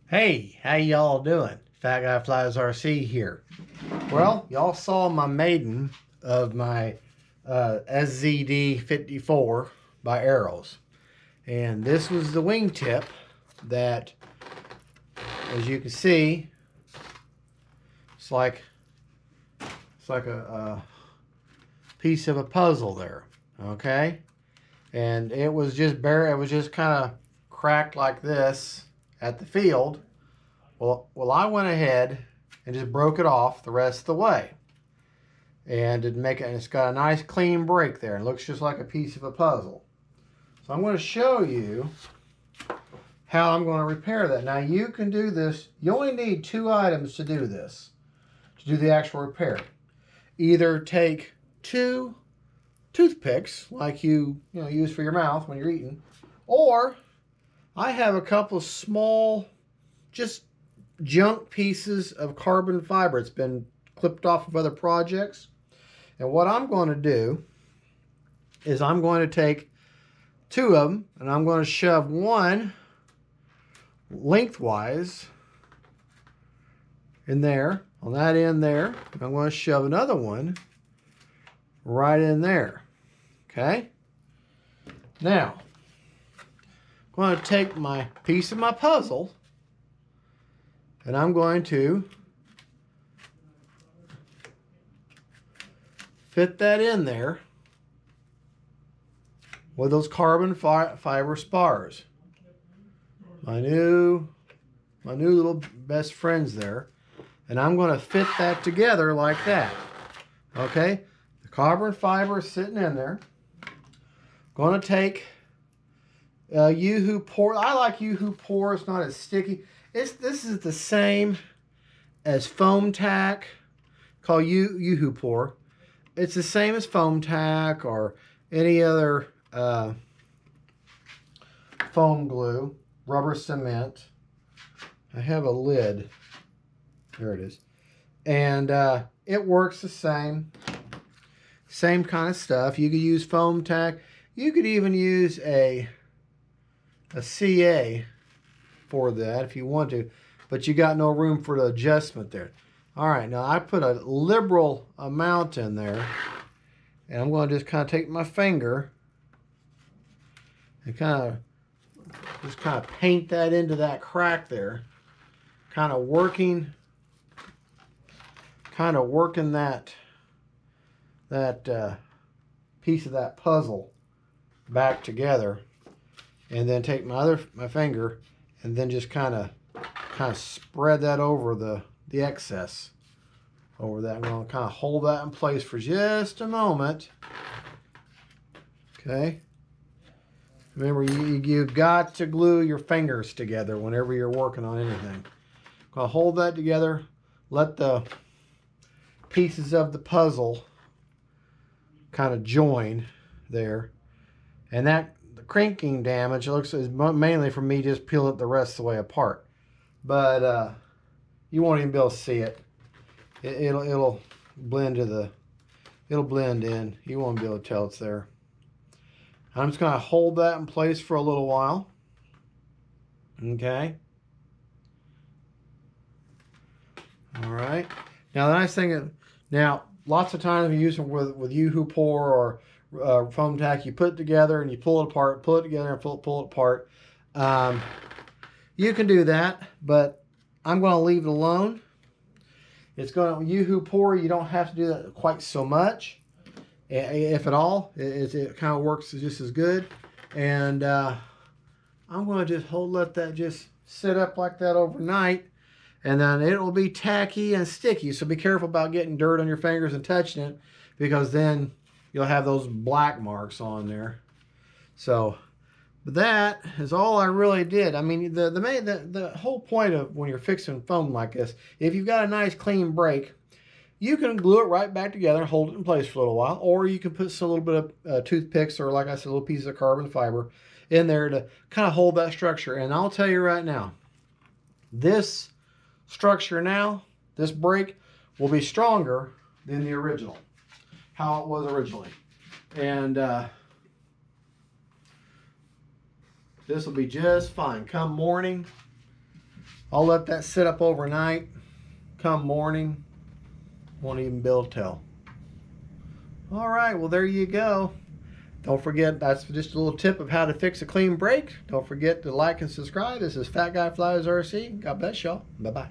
Hey, how y'all doing? Fgfrc here. Well, y'all saw my maiden of my SZD54 by Arrows. And this was the wingtip that, as you can see, it's like a piece of a puzzle there. Okay? And it was just kind of cracked like this at the field. Well, I went ahead and just broke it off the rest of the way. And it's got a nice clean break there. It looks just like a piece of a puzzle. So I'm going to show you how I'm going to repair that. Now you can do this. You only need two items to do this, to do the actual repair. Either take two toothpicks like you use for your mouth when you're eating, or I have a couple of small, just junk pieces of carbon fiber. It's been clipped off of other projects. And what I'm going to do is I'm going to take two of them and I'm going to shove one lengthwise in there, on that end there. And I'm going to shove another one right in there. Okay? Now, I'm going to take my piece of my puzzle and I'm going to fit that in there with those carbon fiber spars. My new little best friends there. And I'm going to fit that together like that. Okay? The carbon fiber is sitting in there. Going to take Yoo-hoo Pour. I like Yoo-hoo Pour. It's not as sticky. This is the same as foam tack, called Yoo-hoo Pour. It's the same as foam tack or any other foam glue, rubber cement. I have a lid. There it is. And it works the same kind of stuff. You could use foam tack. You could even use a CA for that if you want to, but you got no room for the adjustment there. All right, now I put a liberal amount in there, and I'm going to just kind of take my finger and kind of paint that into that crack there, kind of working that piece of that puzzle back together, and then take my finger and then just kind of spread that over the excess over that. I'm going to kind of hold that in place for just a moment. Okay. Remember, you've got to glue your fingers together whenever you're working on anything. I'm going to hold that together. Let the pieces of the puzzle kind of join there. And that the crinking damage is mainly from me just peeling it the rest of the way apart. But you won't even be able to see it. It'll blend in. You won't be able to tell it's there. I'm just going to hold that in place for a little while. Okay. All right. Now the nice thing is, now lots of times you use them with Yoo-hoo Pour or foam tack. You put it together and you pull it apart. Pull it together and pull it apart. You can do that, but I'm going to leave it alone. It's going to Yoo-hoo Pour. You don't have to do that quite so much, if at all. It kind of works just as good. And I'm going to just let that just sit up like that overnight, and then it will be tacky and sticky. So be careful about getting dirt on your fingers and touching it, because then you'll have those black marks on there. So that is all I really did. I mean, the whole point of when you're fixing foam like this, if you've got a nice clean break, you can glue it right back together and hold it in place for a little while, or you can put a little bit of toothpicks or, like I said, little pieces of carbon fiber in there to kind of hold that structure. And I'll tell you right now, this structure now, this break, will be stronger than the original, how it was originally. And this will be just fine. Come morning, I'll let that sit up overnight. Come morning, won't even be able to tell. All right, well, there you go. Don't forget, that's just a little tip of how to fix a clean brake. Don't forget to like and subscribe. This is Fat Guy Flies RC. God bless y'all. Bye-bye.